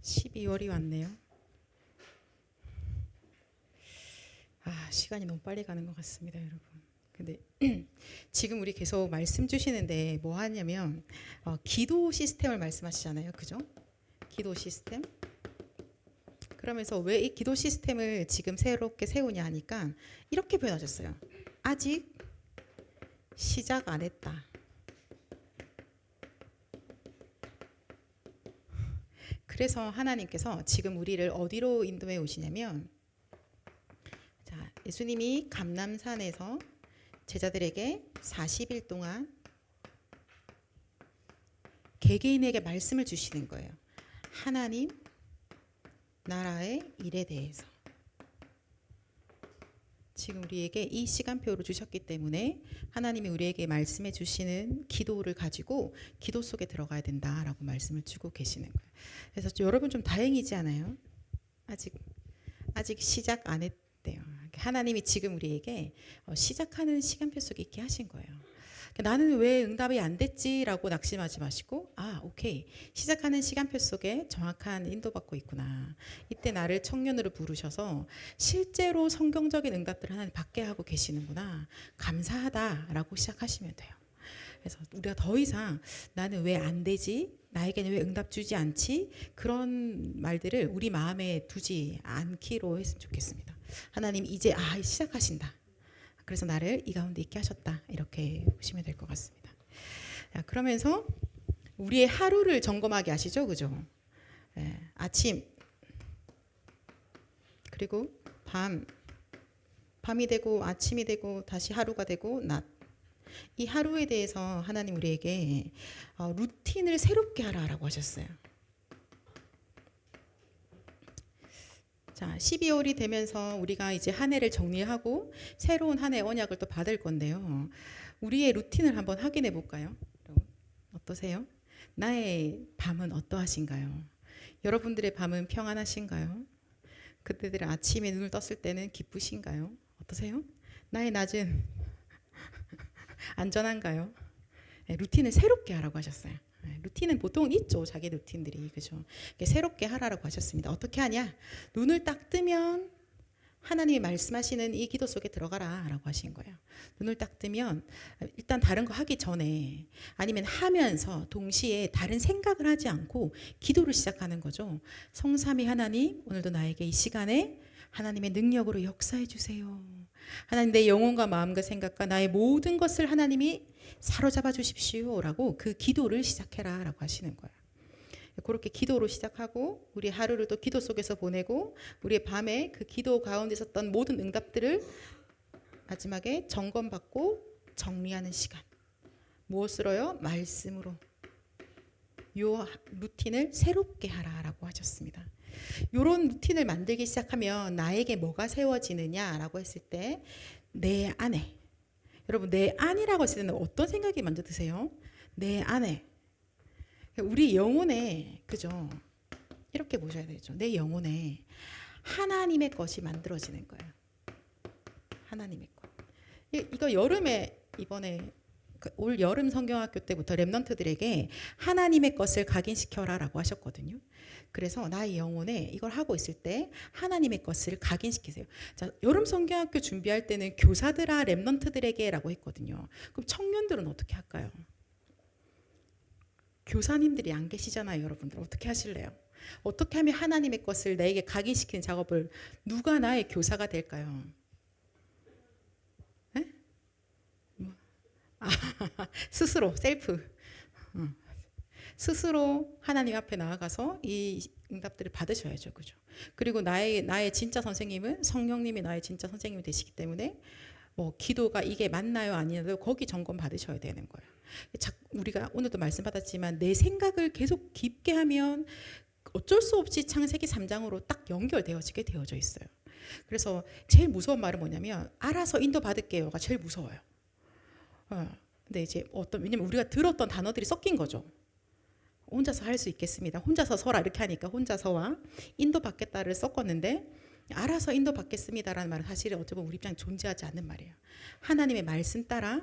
12월이 왔네요. 시간이 너무 빨리 가는 것 같습니다, 여러분. 근데 지금 우리 계속 말씀 주시는데 뭐 하냐면 기도 시스템을 말씀하시잖아요, 그죠? 기도 시스템. 그러면서 왜 이 기도 시스템을 지금 새롭게 세우냐 하니까 이렇게 표현하셨어요. 아직 시작 안 했다. 그래서 하나님께서 지금 우리를 어디로 인도해 오시냐면, 자, 예수님이 감람산에서 제자들에게 40일 동안 개개인에게 말씀을 주시는 거예요. 하나님 나라의 일에 대해서. 지금 우리에게 이 시간표를 주셨기 때문에 하나님이 우리에게 말씀해 주시는 기도를 가지고 기도 속에 들어가야 된다라고 말씀을 주고 계시는 거예요. 그래서 여러분 좀 다행이지 않아요? 아직 시작 안 했대요. 하나님이 지금 우리에게 시작하는 시간표 속에 있게 하신 거예요. 나는 왜 응답이 안 됐지라고 낙심하지 마시고, 오케이, 시작하는 시간표 속에 정확한 인도받고 있구나. 이때 나를 청년으로 부르셔서 실제로 성경적인 응답들을 하나님 받게 하고 계시는구나, 감사하다라고 시작하시면 돼요. 그래서 우리가 더 이상 나는 왜 안 되지, 나에게는 왜 응답 주지 않지, 그런 말들을 우리 마음에 두지 않기로 했으면 좋겠습니다. 하나님 이제 시작하신다, 그래서 나를 이 가운데 있게 하셨다, 이렇게 보시면 될 것 같습니다. 자, 그러면서 우리의 하루를 점검하게 하시죠, 그죠? 아침, 그리고 밤이 되고 아침이 되고 다시 하루가 되고 낮. 이 하루에 대해서 하나님 우리에게 루틴을 새롭게 하라라고 하셨어요. 자, 12월이 되면서 우리가 이제 한 해를 정리하고 새로운 한 해 언약을 또 받을 건데요. 우리의 루틴을 한번 확인해 볼까요? 어떠세요? 나의 밤은 어떠하신가요? 여러분들의 밤은 평안하신가요? 그때들 아침에 눈을 떴을 때는 기쁘신가요? 어떠세요? 나의 낮은 안전한가요? 루틴을 새롭게 하라고 하셨어요. 루틴은 보통 있죠, 자기 루틴들이, 그죠? 새롭게 하라고 하셨습니다. 어떻게 하냐? 눈을 딱 뜨면 하나님이 말씀하시는 이 기도 속에 들어가라라고 하신 거예요. 눈을 딱 뜨면 일단 다른 거 하기 전에, 아니면 하면서 동시에 다른 생각을 하지 않고 기도를 시작하는 거죠. 성삼위 하나님, 오늘도 나에게 이 시간에 하나님의 능력으로 역사해 주세요. 하나님, 내 영혼과 마음과 생각과 나의 모든 것을 하나님이 사로잡아 주십시오 라고 그 기도를 시작해라 라고 하시는 거예요. 그렇게 기도로 시작하고 우리 하루를 또 기도 속에서 보내고, 우리의 밤에 그 기도 가운데 있었던 모든 응답들을 마지막에 점검받고 정리하는 시간. 무엇으로요? 말씀으로. 요 루틴을 새롭게 하라라고 하셨습니다. 이런 루틴을 만들기 시작하면 나에게 뭐가 세워지느냐라고 했을 때, 내 안에, 여러분 내 안이라고 했을 때는 어떤 생각이 먼저 드세요? 내 안에, 우리 영혼에, 그죠? 이렇게 보셔야 되죠. 내 영혼에 하나님의 것이 만들어지는 거예요. 하나님의 것. 이거 여름에, 이번에 올 여름 성경학교 때부터 랩런트들에게 하나님의 것을 각인시켜라라고 하셨거든요. 그래서 나의 영혼에 이걸 하고 있을 때 하나님의 것을 각인시키세요. 자, 여름 성경학교 준비할 때는 교사들아 랩런트들에게라고 했거든요. 그럼 청년들은 어떻게 할까요? 교사님들이 안 계시잖아요, 여러분들. 어떻게 하실래요? 어떻게 하면 하나님의 것을 나에게 각인시키는 작업을, 누가 나의 교사가 될까요? 네? 스스로, 셀프. 스스로 하나님 앞에 나아가서 이 응답들을 받으셔야죠, 그죠? 그리고 나의 진짜 선생님은 성령님이 나의 진짜 선생님이 되시기 때문에 뭐 기도가 이게 맞나요, 아니냐도 거기 점검 받으셔야 되는 거예요. 우리가 오늘도 말씀 받았지만 내 생각을 계속 깊게 하면 어쩔 수 없이 창세기 3장으로 딱 연결되어지게 되어져 있어요. 그래서 제일 무서운 말은 뭐냐면 알아서 인도 받을게요가 제일 무서워요. 근데 이제 왜냐면 우리가 들었던 단어들이 섞인 거죠. 혼자서 할 수 있겠습니다, 혼자서 서라, 이렇게 하니까 혼자서와 인도받겠다를 섞었는데, 알아서 인도받겠습니다라는 말은 사실은 어쩌면 우리 입장에 존재하지 않는 말이에요. 하나님의 말씀 따라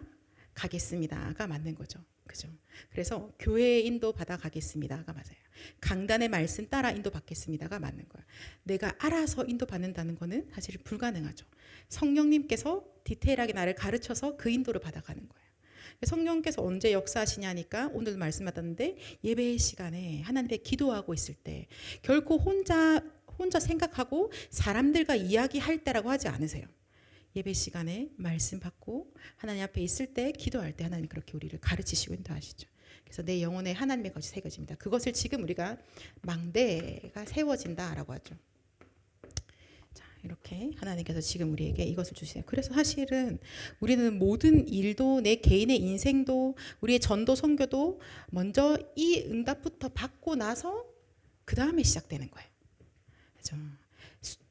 가겠습니다가 맞는 거죠. 그죠? 그래서 교회에 인도 받아 가겠습니다가 맞아요. 강단의 말씀 따라 인도 받겠습니다가 맞는 거예요. 내가 알아서 인도 받는다는 거는 사실 불가능하죠. 성령님께서 디테일하게 나를 가르쳐서 그 인도를 받아가는 거예요. 성령께서 언제 역사하시냐니까 오늘도 말씀 받았는데 예배의 시간에 하나님께 기도하고 있을 때 결코 혼자 생각하고 사람들과 이야기할 때라고 하지 않으세요. 예배 시간에 말씀 받고 하나님 앞에 있을 때 기도할 때 하나님 그렇게 우리를 가르치시고 인도하시죠. 그래서 내 영혼에 하나님의 것이 새겨집니다. 그것을 지금 우리가 망대가 세워진다라고 하죠. 자, 이렇게 하나님께서 지금 우리에게 이것을 주시네요. 그래서 사실은 우리는 모든 일도 내 개인의 인생도 우리의 전도 선교도 먼저 이 응답부터 받고 나서 그 다음에 시작되는 거예요. 그렇죠?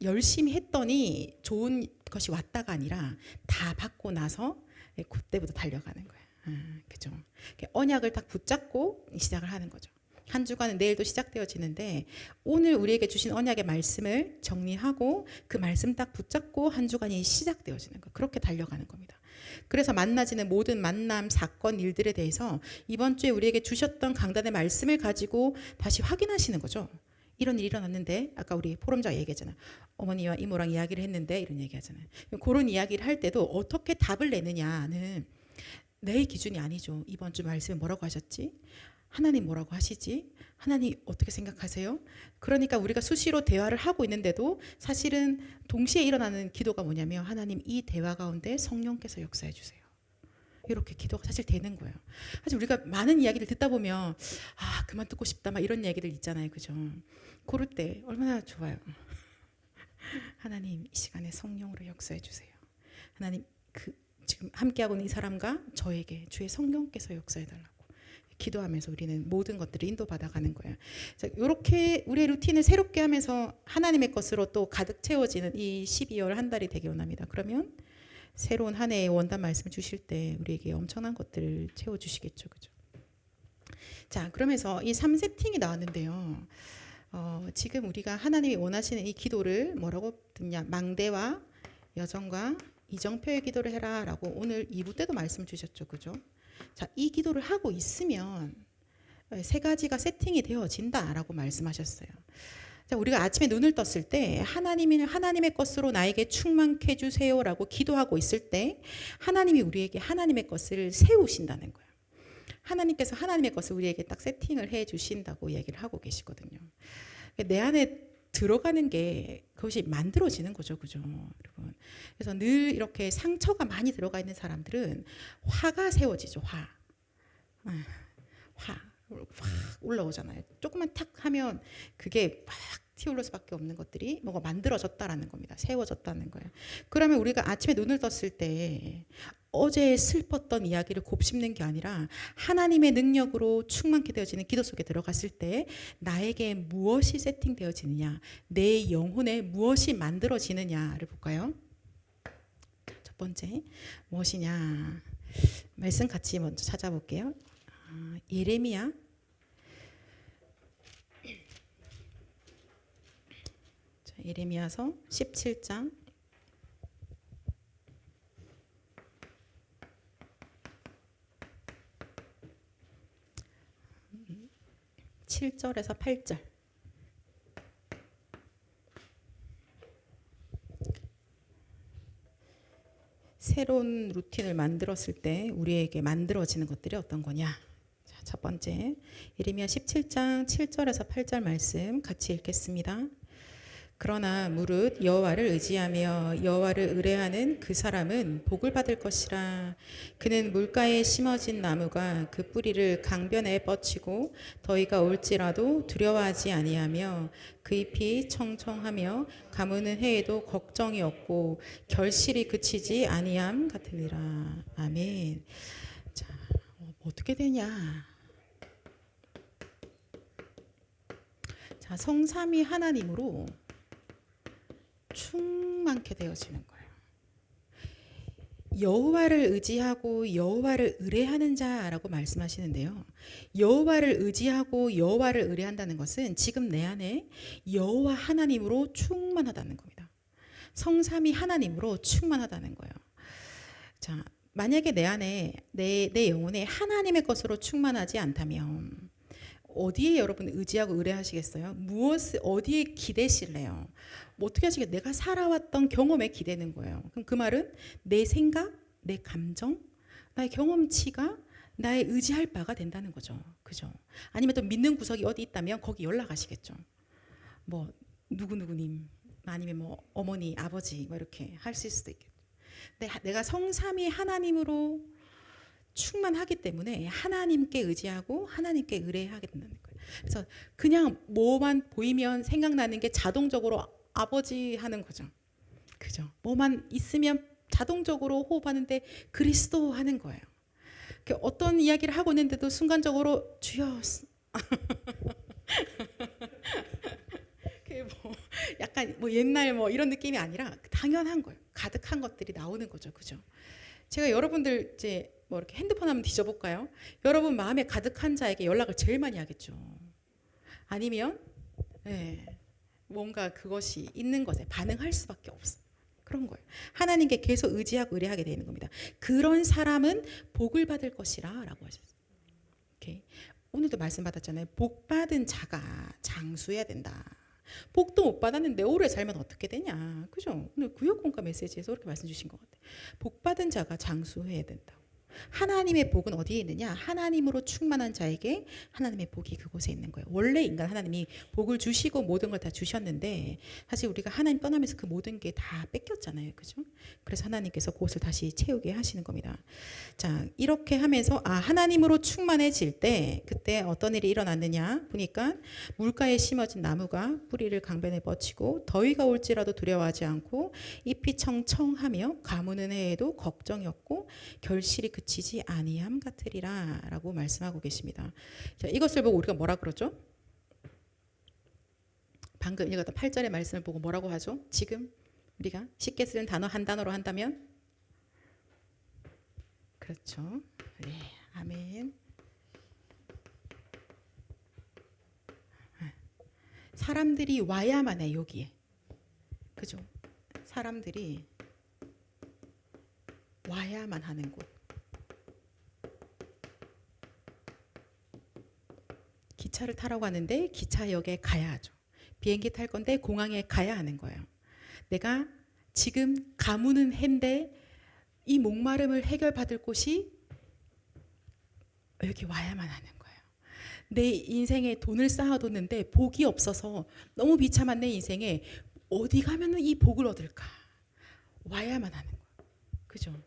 열심히 했더니 좋은 것이 왔다가 아니라 다 받고 나서 그때부터 달려가는 거예요. 그죠? 언약을 딱 붙잡고 시작을 하는 거죠. 한 주간은 내일도 시작되어지는데 오늘 우리에게 주신 언약의 말씀을 정리하고 그 말씀 딱 붙잡고 한 주간이 시작되어지는 거예요. 그렇게 달려가는 겁니다. 그래서 만나지는 모든 만남, 사건, 일들에 대해서 이번 주에 우리에게 주셨던 강단의 말씀을 가지고 다시 확인하시는 거죠. 이런 일이 일어났는데 아까 우리 포럼자가 얘기했잖아요. 어머니와 이모랑 이야기를 했는데 이런 얘기 하잖아요. 그런 이야기를 할 때도 어떻게 답을 내느냐는 내 기준이 아니죠. 이번 주 말씀에 뭐라고 하셨지? 하나님 뭐라고 하시지? 하나님 어떻게 생각하세요? 그러니까 우리가 수시로 대화를 하고 있는데도 사실은 동시에 일어나는 기도가 뭐냐면 하나님 이 대화 가운데 성령께서 역사해 주세요. 이렇게 기도가 사실 되는 거예요. 사실 우리가 많은 이야기를 듣다 보면 그만 듣고 싶다 막 이런 얘기들 있잖아요. 그죠? 그럴 때 얼마나 좋아요. 하나님 이 시간에 성령으로 역사해 주세요. 하나님 지금 함께하고 있는 이 사람과 저에게 주의 성령께서 역사해 달라고 기도하면서 우리는 모든 것들을 인도받아가는 거예요. 이렇게 우리의 루틴을 새롭게 하면서 하나님의 것으로 또 가득 채워지는 이 12월 한 달이 되기 원합니다. 그러면 새로운 한 해의 원단 말씀을 주실 때 우리에게 엄청난 것들을 채워주시겠죠. 그죠? 자, 그러면서 이 3세팅이 나왔는데요. 지금 우리가 하나님이 원하시는 이 기도를 뭐라고 듣냐? 망대와 여정과 이정표의 기도를 해라 라고 오늘 2부 때도 말씀 주셨죠. 그죠? 자, 이 기도를 하고 있으면 세 가지가 세팅이 되어진다라고 말씀하셨어요. 자, 우리가 아침에 눈을 떴을 때 하나님의 것으로 나에게 충만케 해주세요라고 기도하고 있을 때 하나님이 우리에게 하나님의 것을 세우신다는 거예요. 하나님께서 하나님의 것을 우리에게 딱 세팅을 해주신다고 얘기를 하고 계시거든요. 내 안에 들어가는 게 그것이 만들어지는 거죠, 그죠, 여러분. 그래서 늘 이렇게 상처가 많이 들어가 있는 사람들은 화가 세워지죠, 화 올라오잖아요. 조금만 탁 하면 그게 막 튀어올릴 수밖에 없는 것들이 뭐가 만들어졌다라는 겁니다. 세워졌다는 거예요. 그러면 우리가 아침에 눈을 떴을 때 어제 슬펐던 이야기를 곱씹는 게 아니라 하나님의 능력으로 충만케 되어지는 기도 속에 들어갔을 때 나에게 무엇이 세팅되어지느냐, 내 영혼에 무엇이 만들어지느냐를 볼까요? 첫 번째 무엇이냐? 말씀 같이 먼저 찾아볼게요. 예레미야 17장 7절에서 8절. 새로운 루틴을 만들었을 때 우리에게 만들어지는 것들이 어떤 거냐? 자, 첫 번째 예레미야 17장 7절에서 8절 말씀 같이 읽겠습니다. 그러나 무릇 여호와를 의지하며 여호와를 의뢰하는 그 사람은 복을 받을 것이라. 그는 물가에 심어진 나무가 그 뿌리를 강변에 뻗치고 더위가 올지라도 두려워하지 아니하며 그 잎이 청청하며 가무는 해에도 걱정이 없고 결실이 그치지 아니함 같으니라. 아멘. 자, 어떻게 되냐? 자, 성삼위 하나님으로 충만케 되어지는 거예요. 여호와를 의지하고 여호와를 의뢰하는 자라고 말씀하시는데요. 여호와를 의지하고 여호와를 의뢰한다는 것은 지금 내 안에 여호와 하나님으로 충만하다는 겁니다. 성삼위 하나님으로 충만하다는 거예요. 자, 만약에 내 안에 내 영혼에 하나님의 것으로 충만하지 않다면 어디에 여러분 의지하고 의뢰하시겠어요? 무엇을 어디에 기대실래요? 뭐 어떻게 하시겠어요? 내가 살아왔던 경험에 기대는 거예요. 그럼 그 말은 내 생각, 내 감정, 나의 경험치가 나의 의지할 바가 된다는 거죠. 그죠? 아니면 또 믿는 구석이 어디 있다면 거기 연락하시겠죠. 뭐 누구누구님 아니면 뭐 어머니, 아버지 뭐 이렇게 하실 수도 있겠죠. 내가 성삼위 하나님으로 충만하기 때문에 하나님께 의지하고 하나님께 의뢰하게 된다는 거예요. 그래서 그냥 뭐만 보이면 생각나는 게 자동적으로 아버지 하는 거죠. 그죠? 뭐만 있으면 자동적으로 호흡하는데 그리스도 하는 거예요. 어떤 이야기를 하고 있는데도 순간적으로 주여 뭐 약간 뭐 옛날 뭐 이런 느낌이 아니라 당연한 거예요. 가득한 것들이 나오는 거죠. 그죠? 제가 여러분들 이제 뭐 이렇게 핸드폰 한번 뒤져볼까요? 여러분 마음에 가득한 자에게 연락을 제일 많이 하겠죠. 아니면 네, 뭔가 그것이 있는 것에 반응할 수밖에 없어. 그런 거예요. 하나님께 계속 의지하고 의뢰하게 되는 겁니다. 그런 사람은 복을 받을 것이라 라고 하셨어요. 오케이. 오늘도 말씀 받았잖아요. 복 받은 자가 장수해야 된다. 복도 못 받았는데 오래 살면 어떻게 되냐. 그죠? 오늘 구역공과 메시지에서 그렇게 말씀 주신 것 같아요. 복 받은 자가 장수해야 된다. 하나님의 복은 어디에 있느냐? 하나님으로 충만한 자에게 하나님의 복이 그곳에 있는 거예요. 원래 인간 하나님이 복을 주시고 모든 걸 다 주셨는데 사실 우리가 하나님 떠나면서 그 모든 게 다 뺏겼잖아요. 그죠? 그래서 하나님께서 그곳을 다시 채우게 하시는 겁니다. 자, 이렇게 하면서 하나님으로 충만해질 때 그때 어떤 일이 일어났느냐 보니까 물가에 심어진 나무가 뿌리를 강변에 뻗치고 더위가 올지라도 두려워하지 않고 잎이 청청하며 가무는 해에도 걱정이 없고 결실이 그치지 아니함 같으리라 라고 말씀하고 계십니다. 자, 이것을 보고 우리가 뭐라 그러죠? 방금 읽었던 8절의 말씀을 보고 뭐라고 하죠? 지금 우리가 쉽게 쓰는 단어 한 단어로 한다면 그렇죠. 네, 아멘. 사람들이 와야만 해 여기에. 그죠? 사람들이 와야만 하는 곳. 기차를 타러 가는데 기차역에 가야 하죠. 비행기 탈 건데 공항에 가야 하는 거예요. 내가 지금 가무는 해인데 이 목마름을 해결받을 곳이 여기 와야만 하는 거예요. 내 인생에 돈을 쌓아뒀는데 복이 없어서 너무 비참한 내 인생에 어디 가면 이 복을 얻을까? 와야만 하는 거예요. 그죠?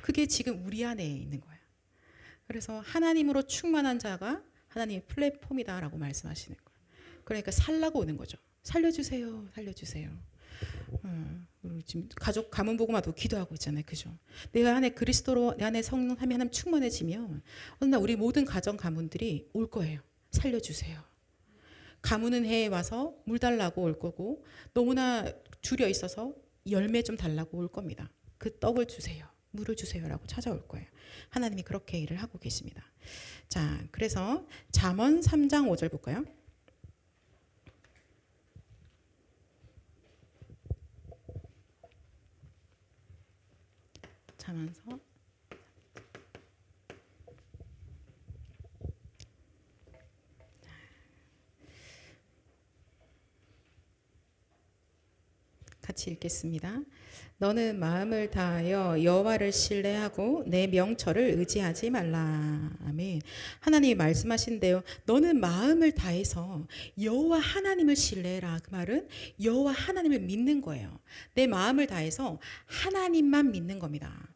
그게 지금 우리 안에 있는 거예요. 그래서 하나님으로 충만한 자가 하나님의 플랫폼이다라고 말씀하시는 거예요. 그러니까 살라고 오는 거죠. 살려주세요, 살려주세요. 지금 가족 가문 보고마도 기도하고 있잖아요, 그죠? 내 안에 그리스도로 내 안에 성령 하나님 충만해지면 어느 날 우리 모든 가정 가문들이 올 거예요. 살려주세요. 가문은 해에 와서 물 달라고 올 거고 너무나 줄여 있어서 열매 좀 달라고 올 겁니다. 그 떡을 주세요. 물을 주세요라고 찾아올 거예요. 하나님이 그렇게 일을 하고 계십니다. 자, 그래서 잠언 3장 5절 볼까요? 잠언서 같이 읽겠습니다. 너는 마음을 다하여 여호와를 신뢰하고 내 명철을 의지하지 말라. 아멘. 하나님이 말씀하신대요. 너는 마음을 다해서 여호와 하나님을 신뢰해라. 그 말은 여호와 하나님을 믿는 거예요. 내 마음을 다해서 하나님만 믿는 겁니다.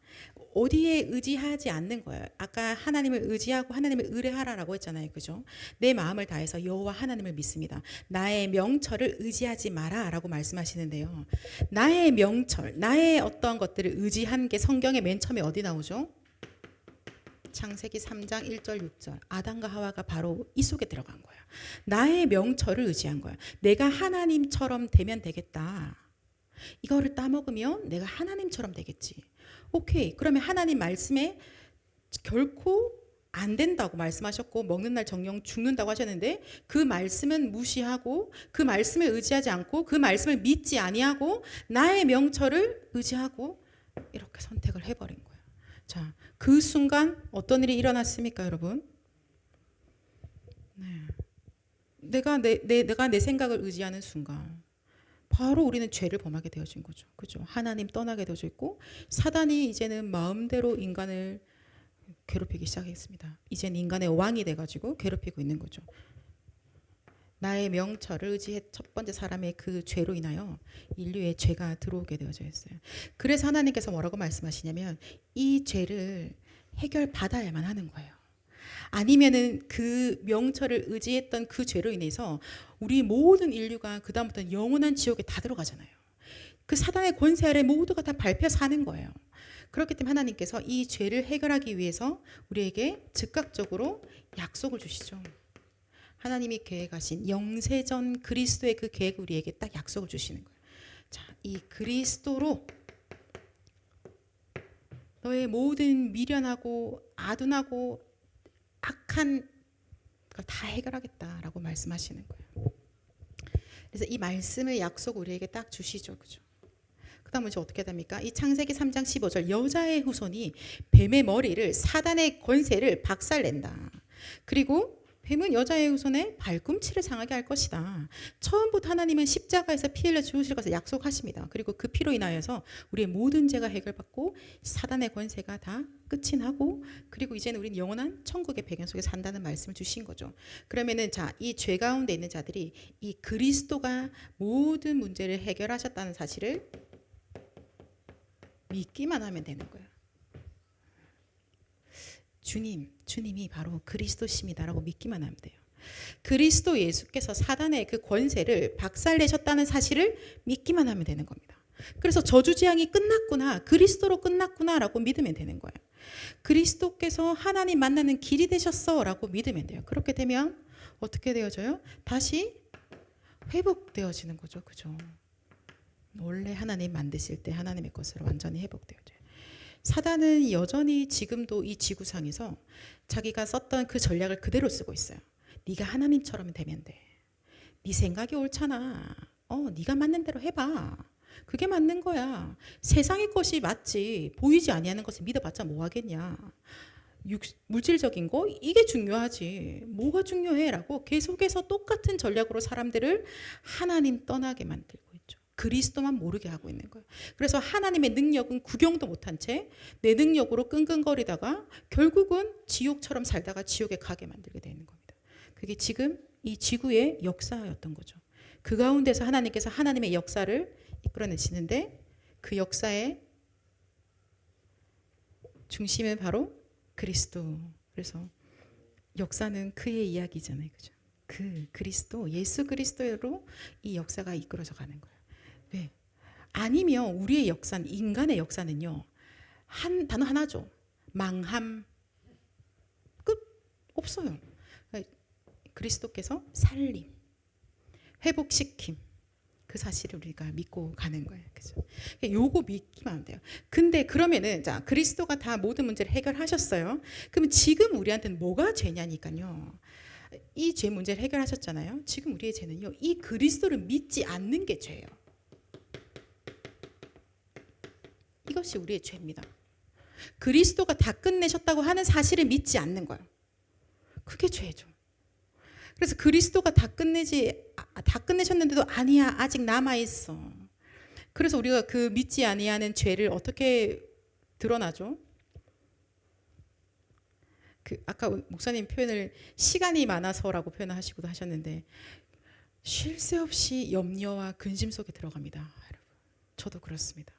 어디에 의지하지 않는 거예요. 아까 하나님을 의지하고 하나님을 의뢰하라라고 했잖아요. 그죠? 내 마음을 다해서 여호와 하나님을 믿습니다. 나의 명철을 의지하지 마라라고 말씀하시는데요. 나의 명철, 나의 어떠한 것들을 의지한 게 성경의 맨 처음에 어디 나오죠? 창세기 3장 1절 6절. 아담과 하와가 바로 이 속에 들어간 거예요. 나의 명철을 의지한 거예요. 내가 하나님처럼 되면 되겠다. 이거를 따먹으면 내가 하나님처럼 되겠지. 오케이. 그러면 하나님 말씀에 결코 안 된다고 말씀하셨고 먹는 날 정령 죽는다고 하셨는데 그 말씀은 무시하고 그 말씀을 의지하지 않고 그 말씀을 믿지 아니하고 나의 명철을 의지하고 이렇게 선택을 해버린 거예요. 자, 그 순간 어떤 일이 일어났습니까, 여러분? 네. 내가 내 생각을 의지하는 순간 바로 우리는 죄를 범하게 되어진 거죠. 그죠? 하나님 떠나게 되어져 있고 사단이 이제는 마음대로 인간을 괴롭히기 시작했습니다. 이제는 인간의 왕이 돼가지고 괴롭히고 있는 거죠. 나의 명철을 의지해 첫 번째 사람의 그 죄로 인하여 인류의 죄가 들어오게 되어져 있어요. 그래서 하나님께서 뭐라고 말씀하시냐면 이 죄를 해결받아야만 하는 거예요. 아니면은 그 명철을 의지했던 그 죄로 인해서 우리 모든 인류가 그 다음부터는 영원한 지옥에 다 들어가잖아요. 그 사단의 권세 아래 모두가 다 밟혀 사는 거예요. 그렇기 때문에 하나님께서 이 죄를 해결하기 위해서 우리에게 즉각적으로 약속을 주시죠. 하나님이 계획하신 영세전 그리스도의 그 계획 우리에게 딱 약속을 주시는 거예요. 자, 이 그리스도로 너의 모든 미련하고 아둔하고 악한 걸 다 해결하겠다라고 말씀하시는 거예요. 그래서 이 말씀의 약속 우리에게 딱 주시죠. 그죠? 그 다음은 이제 어떻게 됩니까? 이 창세기 3장 15절 여자의 후손이 뱀의 머리를 사단의 권세를 박살낸다. 그리고 뱀은 여자의 후손의 발꿈치를 상하게 할 것이다. 처음부터 하나님은 십자가에서 피 흘려 죽으실 것을 약속하십니다. 그리고 그 피로 인하여서 우리의 모든 죄가 해결받고 사단의 권세가 다 끝이 나고 그리고 이제는 우리는 영원한 천국의 배경 속에 산다는 말씀을 주신 거죠. 그러면은 자, 이 죄 가운데 있는 자들이 이 그리스도가 모든 문제를 해결하셨다는 사실을 믿기만 하면 되는 거예요. 주님이 바로 그리스도십니다라고 믿기만 하면 돼요. 그리스도 예수께서 사단의 그 권세를 박살내셨다는 사실을 믿기만 하면 되는 겁니다. 그래서 저주재앙이 끝났구나, 그리스도로 끝났구나라고 믿으면 되는 거예요. 그리스도께서 하나님 만나는 길이 되셨어라고 믿으면 돼요. 그렇게 되면 어떻게 되어져요? 다시 회복되어지는 거죠. 그죠? 원래 하나님 만드실 때 하나님의 것으로 완전히 회복되어져요. 사단은 여전히 지금도 이 지구상에서 자기가 썼던 그 전략을 그대로 쓰고 있어요. 네가 하나님처럼 되면 돼. 네 생각이 옳잖아. 네가 맞는 대로 해봐. 그게 맞는 거야. 세상의 것이 맞지. 보이지 아니하는 것을 믿어봤자 뭐 하겠냐. 물질적인 거 이게 중요하지. 뭐가 중요해라고 계속해서 똑같은 전략으로 사람들을 하나님 떠나게 만들고 있죠. 그리스도만 모르게 하고 있는 거예요. 그래서 하나님의 능력은 구경도 못한 채 내 능력으로 끙끙거리다가 결국은 지옥처럼 살다가 지옥에 가게 만들게 되는 겁니다. 그게 지금 이 지구의 역사였던 거죠. 그 가운데서 하나님께서 하나님의 역사를 이끌어내시는데 그 역사의 중심은 바로 그리스도. 그래서 역사는 그의 이야기잖아요. 그죠? 그 그리스도, 예수 그리스도로 이 역사가 이끌어져 가는 거예요. 네. 아니면 우리의 역사는, 인간의 역사는요, 한 단어 하나죠. 망함. 끝. 없어요. 그리스도께서 살림, 회복시킴, 그 사실을 우리가 믿고 가는 거예요. 그죠? 요거 믿기만 하면 돼요. 근데 그러면은 자, 그리스도가 다 모든 문제를 해결하셨어요. 그러면 지금 우리한테는 뭐가 죄냐니까요. 이 죄 문제를 해결하셨잖아요. 지금 우리의 죄는요, 이 그리스도를 믿지 않는 게 죄예요. 이것이 우리의 죄입니다. 그리스도가 다 끝내셨다고 하는 사실을 믿지 않는 거예요. 그게 죄죠. 그래서 그리스도가 다 끝내셨는데도 아니야, 아직 남아 있어. 그래서 우리가 그 믿지 아니하는 죄를 어떻게 드러나죠? 그 아까 목사님 표현을 시간이 많아서라고 표현하시기도 하셨는데 쉴 새 없이 염려와 근심 속에 들어갑니다. 여러분, 저도 그렇습니다.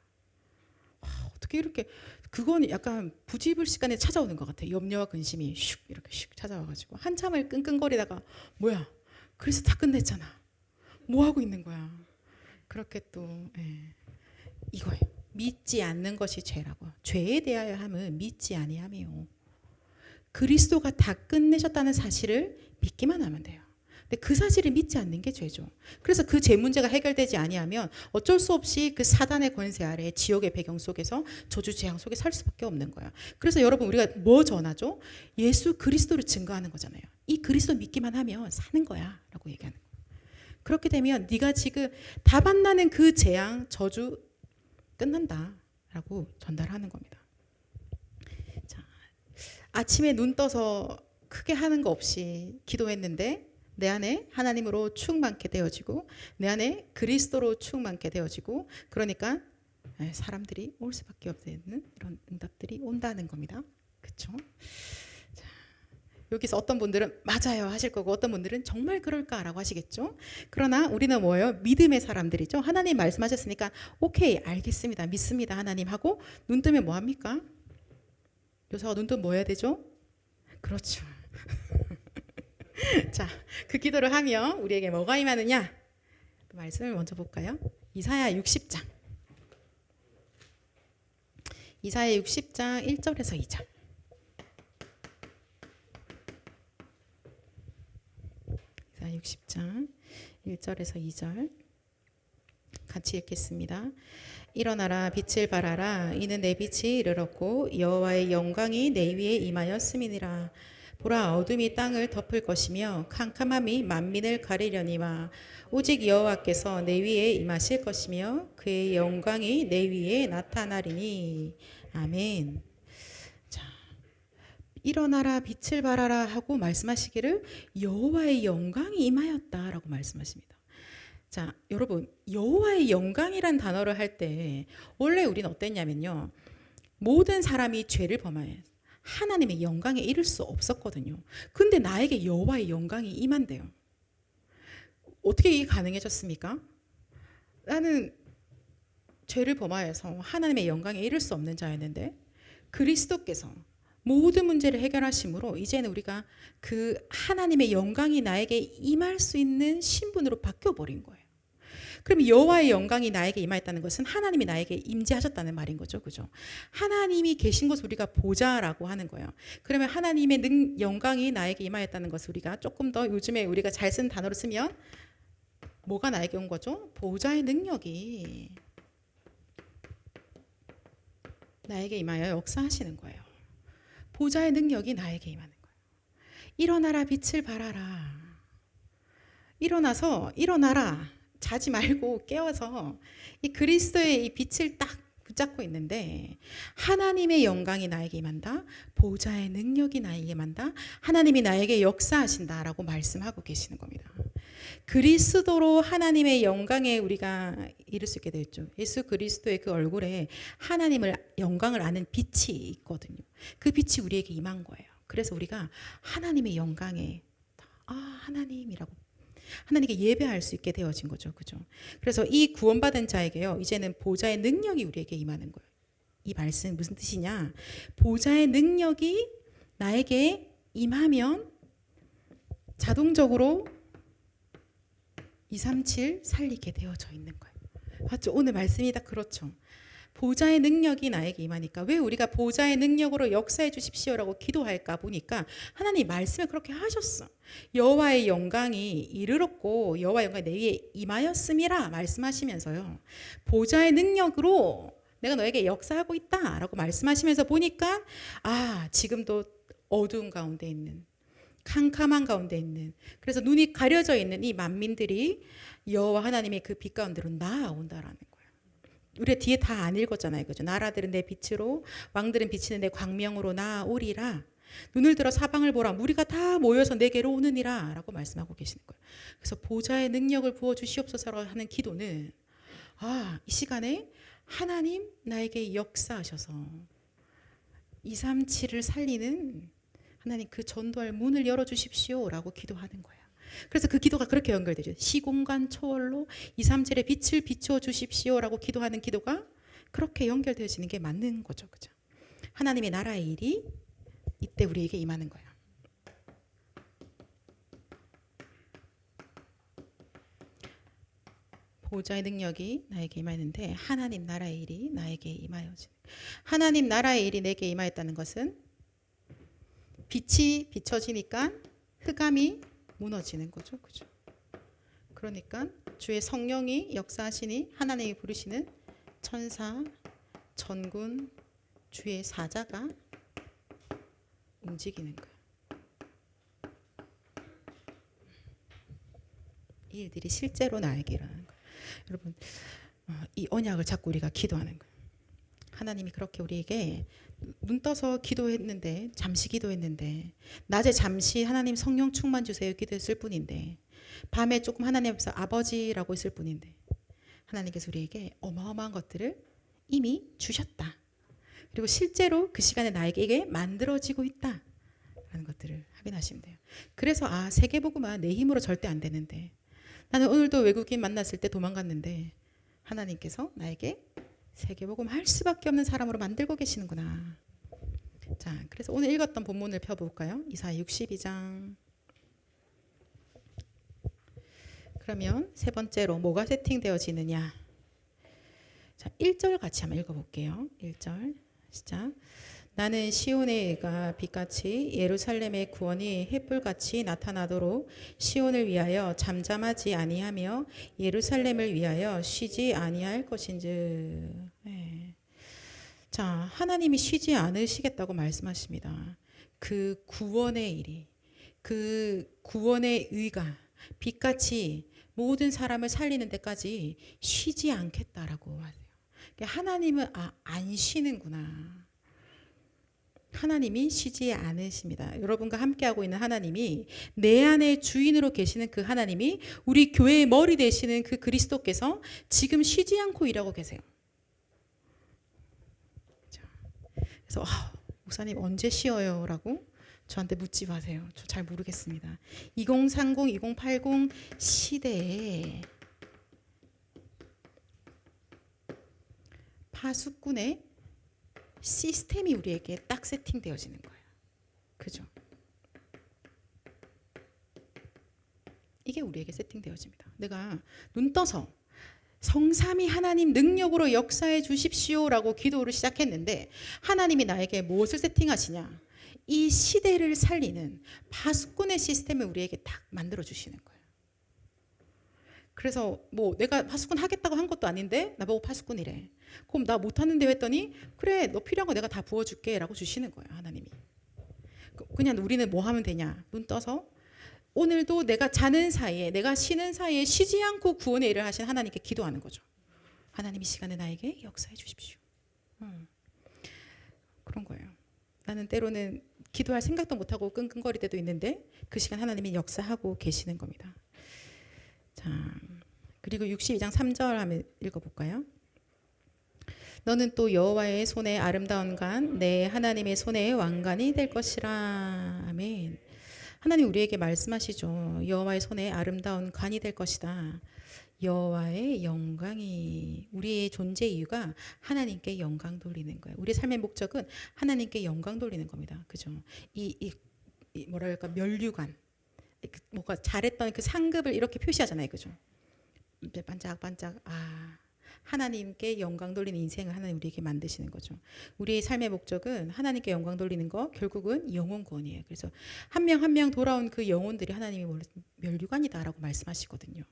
어떻게 이렇게, 그건 약간 부지불식간에 찾아오는 것 같아요. 염려와 근심이 슉 이렇게 슉 찾아와가지고 한참을 끙끙거리다가 뭐야, 그래서 다 끝냈잖아, 뭐 하고 있는 거야. 그렇게 또 이거예요. 믿지 않는 것이 죄라고. 죄에 대하여 함은 믿지 아니하며 그리스도가 다 끝내셨다는 사실을 믿기만 하면 돼요. 근데 그 사실을 믿지 않는 게 죄죠. 그래서 그 죄 문제가 해결되지 아니하면 어쩔 수 없이 그 사단의 권세 아래 지옥의 배경 속에서 저주 재앙 속에 살 수밖에 없는 거야. 그래서 여러분, 우리가 뭐 전하죠? 예수 그리스도를 증거하는 거잖아요. 이 그리스도 믿기만 하면 사는 거야 라고 얘기하는 거예요. 그렇게 되면 네가 지금 다 만나는 그 재앙 저주 끝난다 라고 전달하는 겁니다. 아침에 눈 떠서 크게 하는 거 없이 기도했는데 내 안에 하나님으로 충만케 되어지고 내 안에 그리스도로 충만케 되어지고 그러니까 사람들이 올 수밖에 없는 이런 응답들이 온다는 겁니다. 그렇죠? 여기서 어떤 분들은 맞아요 하실 거고 어떤 분들은 정말 그럴까라고 하시겠죠. 그러나 우리는 뭐예요? 믿음의 사람들이죠. 하나님 말씀하셨으니까 오케이 알겠습니다. 믿습니다 하나님 하고 눈 뜨면 뭐합니까? 요사가 눈 뜨면 뭐 해야 되죠? 그렇죠. 자, 그 기도를 하면 우리에게 뭐가 임하느냐? 그 말씀을 먼저 볼까요? 이사야 60장. 이사야 60장 1절에서 2절. 이사야 60장 1절에서 2절. 같이 읽겠습니다. 일어나라 빛을 발하라 이는 내 빛이 이르렀고 여호와의 영광이 내 위에 임하였음이니라. 보라 어둠이 땅을 덮을 것이며 캄캄함이 만민을 가리려니와 오직 여호와께서 내 위에 임하실 것이며 그의 영광이 내 위에 나타나리니. 아멘. 자, 일어나라 빛을 발하라 하고 말씀하시기를 여호와의 영광이 임하였다라고 말씀하십니다. 자, 여러분 여호와의 영광이란 단어를 할 때 원래 우리는 어땠냐면요. 모든 사람이 죄를 범하여 하나님의 영광에 이를 수 없었거든요. 근데 나에게 여호와의 영광이 임한대요. 어떻게 이게 가능해졌습니까? 나는 죄를 범하여서 하나님의 영광에 이를 수 없는 자였는데 그리스도께서 모든 문제를 해결하심으로 이제는 우리가 그 하나님의 영광이 나에게 임할 수 있는 신분으로 바뀌어버린 거예요. 그럼 여호와의 영광이 나에게 임하였다는 것은 하나님이 나에게 임재하셨다는 말인 거죠. 그죠? 하나님이 계신 것을 우리가 보자라고 하는 거예요. 그러면 하나님의 영광이 나에게 임하였다는 것을 우리가 조금 더 요즘에 우리가 잘 쓰는 단어로 쓰면 뭐가 나에게 온 거죠? 보좌의 능력이 나에게 임하여 역사하시는 거예요. 보좌의 능력이 나에게 임하는 거예요. 일어나라 빛을 발하라. 일어나라. 자지 말고 깨워서 이 그리스도의 이 빛을 딱 붙잡고 있는데 하나님의 영광이 나에게 임한다. 보좌의 능력이 나에게 임한다. 하나님이 나에게 역사하신다라고 말씀하고 계시는 겁니다. 그리스도로 하나님의 영광에 우리가 이룰 수 있게 되었죠. 예수 그리스도의 그 얼굴에 하나님을 영광을 아는 빛이 있거든요. 그 빛이 우리에게 임한 거예요. 그래서 우리가 하나님의 영광에 하나님이라고 하나님께 예배할 수 있게 되어진 거죠. 그죠? 그래서 이 구원받은 자에게요. 이제는 보좌의 능력이 우리에게 임하는 거예요. 이 말씀은 무슨 뜻이냐? 보좌의 능력이 나에게 임하면 자동적으로 237 살리게 되어져 있는 거예요. 맞죠? 오늘 말씀이 다 그렇죠. 보좌의 능력이 나에게 임하니까 왜 우리가 보좌의 능력으로 역사해 주십시오라고 기도할까 보니까 하나님 말씀을 그렇게 하셨어. 여호와의 영광이 이르렀고 여호와의 영광이 내 위에 임하였음이라 말씀하시면서요. 보좌의 능력으로 내가 너에게 역사하고 있다라고 말씀하시면서 보니까 지금도 어두운 가운데 있는 캄캄한 가운데 있는 그래서 눈이 가려져 있는 이 만민들이 여호와 하나님의 그 빛 가운데로 나아온다라는 거예요. 우리가 뒤에 다 안 읽었잖아요. 그죠? 나라들은 내 빛으로 왕들은 비치는 내 광명으로 나오리라. 눈을 들어 사방을 보라. 무리가 다 모여서 내게로 오느니라 라고 말씀하고 계시는 거예요. 그래서 보좌의 능력을 부어주시옵소서라고 하는 기도는 이 시간에 하나님 나에게 역사하셔서 237을 살리는 하나님 그 전도할 문을 열어주십시오 라고 기도하는 거예요. 그래서 그 기도가 그렇게 연결되죠. 시공간 초월로 237의 빛을 비추어 주십시오 라고 기도하는 기도가 그렇게 연결되어지는 게 맞는 거죠. 그죠? 하나님의 나라의 일이 이때 우리에게 임하는 거예요. 보좌의 능력이 나에게 임하는데 하나님 나라의 일이 나에게 임하여지는 하나님 나라의 일이 내게 임하였다는 것은 빛이 비춰지니까 흑암이 무너지는 거죠. 그죠? 그러니까 주의 성령이 역사하시니 하나님이 부르시는 천사, 전군, 주의 사자가 움직이는 거예요. 이 일들이 실제로 나에게 일어나는 거예요. 여러분, 이 언약을 잡고 우리가 기도하는 거예요. 하나님이 그렇게 우리에게 눈 떠서 기도했는데, 잠시 기도했는데, 낮에 잠시 하나님 성령 충만 주세요 기도했을 뿐인데, 밤에 조금 하나님 앞에서 아버지라고 했을 뿐인데, 하나님께서 우리에게 어마어마한 것들을 이미 주셨다. 그리고 실제로 그 시간에 나에게 만들어지고 있다 라는 것들을 확인하시면 돼요. 그래서 세계복음화 내 힘으로 절대 안 되는데, 나는 오늘도 외국인 만났을 때 도망갔는데 하나님께서 나에게 세계복음 할 수밖에 없는 사람으로 만들고 계시는구나. 자, 그래서 오늘 읽었던 본문을 펴볼까요? 이사야 62장. 그러면 세 번째로 뭐가 세팅되어지느냐? 자, 1절 같이 한번 읽어볼게요. 1절 시작. 나는 시온의 의가 빛같이 예루살렘의 구원이 햇불같이 나타나도록 시온을 위하여 잠잠하지 아니하며 예루살렘을 위하여 쉬지 아니할 것인즉. 네. 자, 하나님이 쉬지 않으시겠다고 말씀하십니다. 그 구원의 일이, 그 구원의 의가 빛같이 모든 사람을 살리는 데까지 쉬지 않겠다라고 하세요. 하나님은 안 쉬는구나. 하나님이 쉬지 않으십니다. 여러분과 함께하고 있는 하나님이, 내 안에 주인으로 계시는 그 하나님이, 우리 교회의 머리 되시는 그 그리스도께서 지금 쉬지 않고 일하고 계세요. 그래서 목사님 언제 쉬어요? 라고 저한테 묻지 마세요. 저 잘 모르겠습니다. 2030, 2080 시대에 파수꾼의 시스템이 우리에게 딱 세팅되어지는 거예요. 그죠? 이게 우리에게 세팅되어집니다. 내가 눈 떠서 성삼위 하나님 능력으로 역사해 주십시오라고 기도를 시작했는데, 하나님이 나에게 무엇을 세팅하시냐? 이 시대를 살리는 파수꾼의 시스템을 우리에게 딱 만들어 주시는 거예요. 그래서 뭐 내가 파수꾼 하겠다고 한 것도 아닌데 나보고 파수꾼이래. 그럼 나 못하는데 했더니, 그래 너 필요한 거 내가 다 부어줄게 라고 주시는 거예요. 하나님이. 그냥 우리는 뭐 하면 되냐? 눈 떠서 오늘도 내가 자는 사이에, 내가 쉬는 사이에 쉬지 않고 구원의 일을 하신 하나님께 기도하는 거죠. 하나님 이 시간에 나에게 역사해 주십시오. 그런 거예요. 나는 때로는 기도할 생각도 못하고 끙끙거릴 때도 있는데 그 시간 하나님이 역사하고 계시는 겁니다. 자, 그리고 62장 3절 한번 읽어볼까요? 너는 또 여호와의 손에 아름다운 간, 내 하나님의 손에 왕관이 될 것이라. 아멘. 하나님 우리에게 말씀하시죠. 여호와의 손에 아름다운 관이 될 것이다. 여호와의 영광이, 우리의 존재 이유가 하나님께 영광 돌리는 거예요. 우리 삶의 목적은 하나님께 영광 돌리는 겁니다. 그죠? 이 뭐랄까, 면류관, 뭐가 잘했던 그 상급을 이렇게 표시하잖아요. 그죠? 반짝반짝, 하나님께 영광 돌리는 인생을 하나님 우리에게 만드시는 거죠. 우리의 삶의 목적은 하나님께 영광 돌리는 거, 결국은 영혼 구원이에요. 그래서 한 명 한 명 돌아온 그 영혼들이 하나님이 멸류관이다라고 말씀하시거든요.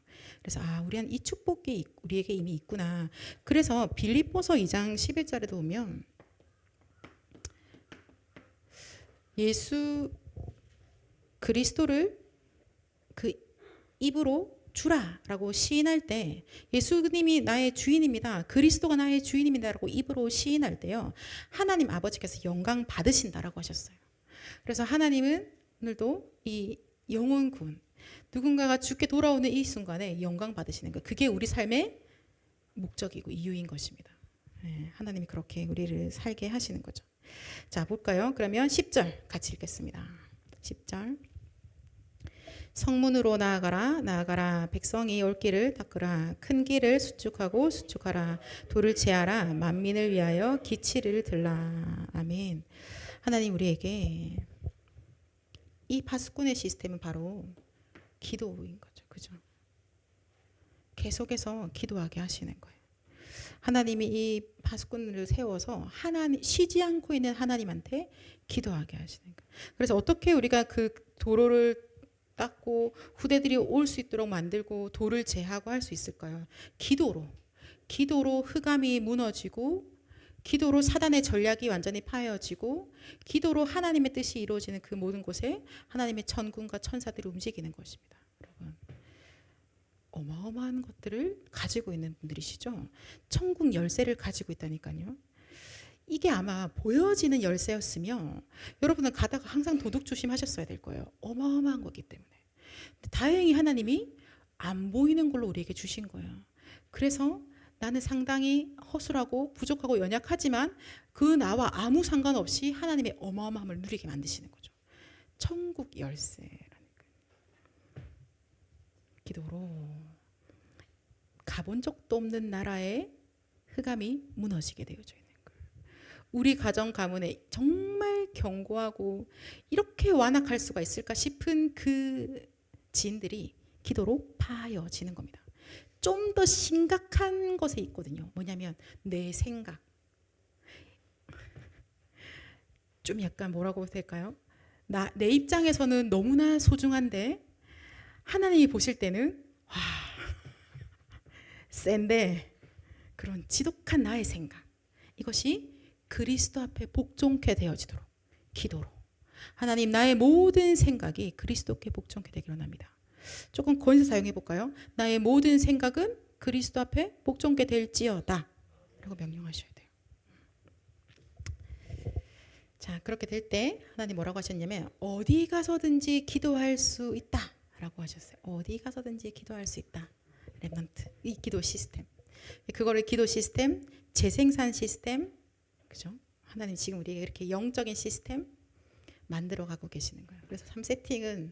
그래서 우리한 이 축복이 우리에게 이미 있구나. 그래서 빌립보서 2장 11절에도 보면 예수 그리스도를 그 입으로 주라라고 시인할 때, 예수님이 나의 주인입니다, 그리스도가 나의 주인입니다라고 입으로 시인할 때요, 하나님 아버지께서 영광 받으신다라고 하셨어요. 그래서 하나님은 오늘도 이 영혼군, 누군가가 죽게 돌아오는 이 순간에 영광 받으시는 거, 그게 우리 삶의 목적이고 이유인 것입니다. 하나님이 그렇게 우리를 살게 하시는 거죠. 자, 볼까요? 그러면 10절 같이 읽겠습니다. 10절. 성문으로 나아가라. 백성이 올 길을 닦으라. 큰 길을 수축하라. 돌을 제하라. 만민을 위하여 기치를 들라. 아멘. 하나님 우리에게 이 파수꾼의 시스템은 바로 기도인 거죠. 그죠? 계속해서 기도하게 하시는 거예요. 하나님이 이 파수꾼을 세워서 쉬지 않고 있는 하나님한테 기도하게 하시는 거예요. 그래서 어떻게 우리가 그 도로를 닦고 후대들이 올 수 있도록 만들고 돌을 제하고 할 수 있을까요? 기도로 흑암이 무너지고, 기도로 사단의 전략이 완전히 파여지고, 기도로 하나님의 뜻이 이루어지는 그 모든 곳에 하나님의 천군과 천사들이 움직이는 것입니다. 여러분, 어마어마한 것들을 가지고 있는 분들이시죠. 천국 열쇠를 가지고 있다니까요. 이게 아마 보여지는 열쇠였으며 여러분은 가다가 항상 도둑 조심하셨어야 될 거예요. 어마어마한 거기 때문에. 다행히 하나님이 안 보이는 걸로 우리에게 주신 거예요. 그래서 나는 상당히 허술하고 부족하고 연약하지만 그 나와 아무 상관없이 하나님의 어마어마함을 누리게 만드시는 거죠. 천국 열쇠라니까. 기도로 가본 적도 없는 나라의 흑암이 무너지게 되어져 있는 거예요. 우리 가정 가문에 정말 견고하고 이렇게 완악할 수가 있을까 싶은 그 진들이 기도로 파여지는 겁니다. 좀 더 심각한 것에 있거든요. 뭐냐면 내 생각. 좀 약간 뭐라고 해야 될까요? 내 입장에서는 너무나 소중한데 하나님이 보실 때는 와 센데 그런 지독한 나의 생각. 이것이 그리스도 앞에 복종케 되어지도록 기도로 하나님 나의 모든 생각이 그리스도께 복종케 되기를 원합니다. 조금 권세 사용해 볼까요? 나의 모든 생각은 그리스도 앞에 복종케 될지어다 라고 명령하셔야 돼요. 자, 그렇게 될 때 하나님 뭐라고 하셨냐면 어디 가서든지 기도할 수 있다 라고 하셨어요. 어디 가서든지 기도할 수 있다. 렘넌트, 이 기도 시스템. 그거를 기도 시스템, 재생산 시스템, 그죠? 하나님 지금 우리에게 이렇게 영적인 시스템 만들어 가고 계시는 거예요. 그래서 3세팅은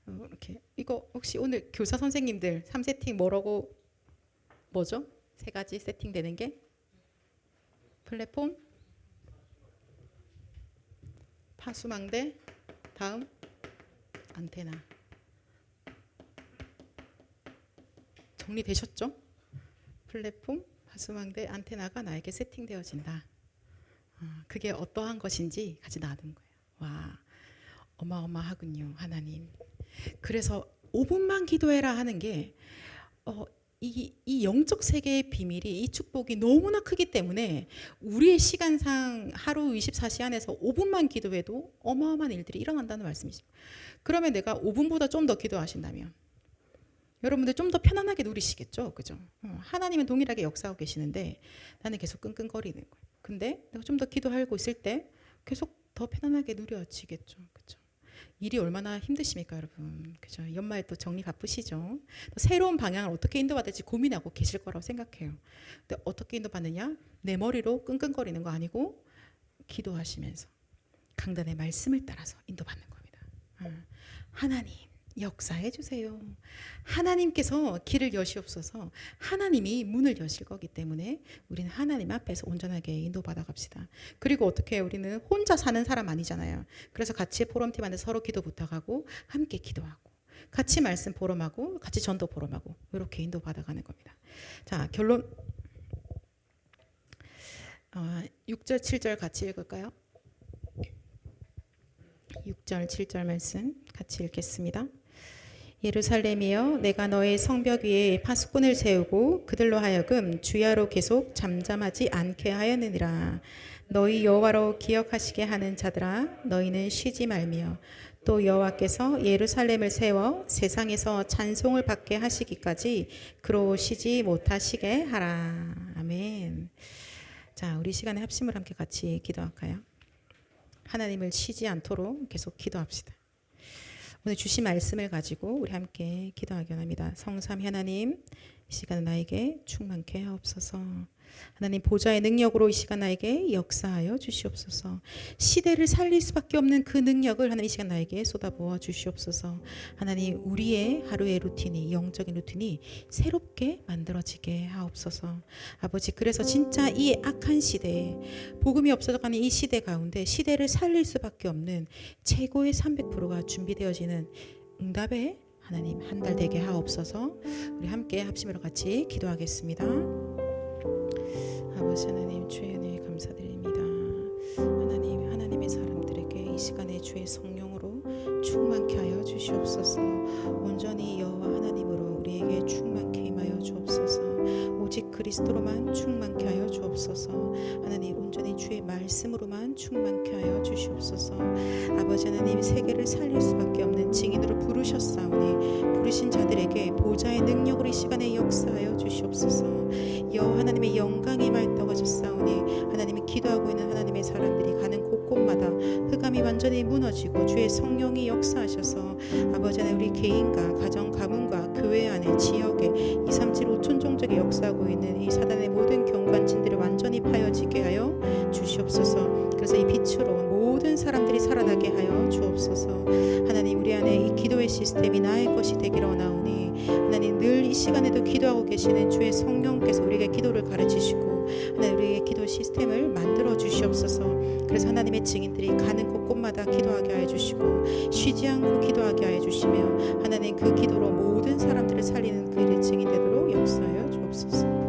이렇게 이거 혹시 오늘 교사 선생님들 3세팅 뭐죠? 3가지 세팅되는 게 플랫폼, 파수망대, 다음 안테나. 정리되셨죠? 플랫폼, 파수망대, 안테나가 나에게 세팅되어진다. 그게 어떠한 것인지 같이 나눈 거예요. 와, 어마어마하군요, 하나님. 그래서 5분만 기도해라 하는 게 이 영적 세계의 비밀이 이 축복이 너무나 크기 때문에 우리의 시간상 하루 24시간에서 5분만 기도해도 어마어마한 일들이 일어난다는 말씀이죠. 그러면 내가 5분보다 좀 더 기도하신다면 여러분들 좀 더 편안하게 누리시겠죠, 그죠? 하나님은 동일하게 역사하고 계시는데 나는 계속 끙끙거리는 거예요. 근데 내가 좀 더 기도하고 있을 때 계속 더 편안하게 누려지겠죠, 그죠? 일이 얼마나 힘드십니까, 여러분? 그죠? 연말 또 정리 바쁘시죠? 또 새로운 방향을 어떻게 인도받을지 고민하고 계실 거라고 생각해요. 근데 어떻게 인도받느냐? 내 머리로 끙끙거리는 거 아니고 기도하시면서 강단의 말씀을 따라서 인도받는 겁니다. 하나님 역사해 주세요. 하나님께서 길을 여시옵소서. 하나님이 문을 여실 거기 때문에 우리는 하나님 앞에서 온전하게 인도받아 갑시다. 그리고 어떻게 우리는 혼자 사는 사람 아니잖아요. 그래서 같이 포럼팀 안에서 서로 기도 부탁하고 함께 기도하고 같이 말씀 포럼하고 같이 전도 포럼하고 이렇게 인도받아 가는 겁니다. 자, 결론 6절 7절 같이 읽을까요? 6절 7절 말씀 같이 읽겠습니다. 예루살렘이여 내가 너의 성벽 위에 파수꾼을 세우고 그들로 하여금 주야로 계속 잠잠하지 않게 하였느니라. 너희 여호와로 기억하시게 하는 자들아 너희는 쉬지 말며 또 여호와께서 예루살렘을 세워 세상에서 찬송을 받게 하시기까지 그로 쉬지 못하시게 하라. 아멘. 자, 우리 시간에 합심을 함께 같이 기도할까요? 하나님을 쉬지 않도록 계속 기도합시다. 오늘 주신 말씀을 가지고 우리 함께 기도하기 원합니다. 성삼 하나님, 이 시간 나에게 충만케 하옵소서. 하나님 보좌의 능력으로 이 시간 나에게 역사하여 주시옵소서. 시대를 살릴 수밖에 없는 그 능력을 하나님 이 시간 나에게 쏟아부어 주시옵소서. 하나님 우리의 하루의 루틴이 영적인 루틴이 새롭게 만들어지게 하옵소서. 아버지 그래서 진짜 이 악한 시대에 복음이 없어져가는 이 시대 가운데 시대를 살릴 수밖에 없는 최고의 300%가 준비되어지는 응답에 하나님 한달되게 하옵소서. 우리 함께 합심으로 같이 기도하겠습니다. 아버지 하나님 주의 은혜에 감사드립니다. 하나님 하나님의 사람들에게 이 시간에 주의 성령으로 충만케 하여 주시옵소서. 온전히 여호와 하나님으로 우리에게 충만케 임하여 주옵소서. 오직 그리스도로만 충만케 하여 주옵소서. 하나님 온전히 주의 말씀으로만 충만케 하여 주시옵소서. 아버지 하나님 세계를 살릴 수밖에 없는 증인으로 부르셨사오니 부르신 자들에게 보좌의 능력으로 이 시간에 역사하여 주시옵소서. 여호와 하나님의 영광이 말떠가졌사오니 하나님이 기도하고 있는 완전히 무너지고 주의 성령이 역사하셔서 아버지 하나님 우리 개인과 가정 가문과 교회 안에 지역에 237 5천 종족에 역사하고 있는 이 사단의 모든 경관진들을 완전히 파여지게 하여 주시옵소서. 그래서 이 빛으로 모든 사람들이 살아나게 하여 주옵소서. 하나님 우리 안에 이 기도의 시스템이 나의 것이 되기를 원하오니 하나님 늘 이 시간에도 기도하고 계시는 주의 성령께서 우리에게 기도를 가르치시고 하나님 우리의 기도 시스템을 만들어 주시옵소서. 그래서 하나님의 증인들이 가는 곳곳마다 기도하게 하여 주시고 쉬지 않고 기도하게 하여 주시며 하나님 그 기도로 모든 사람들을 살리는 그 일의 증인 되도록 역사하여 주옵소서.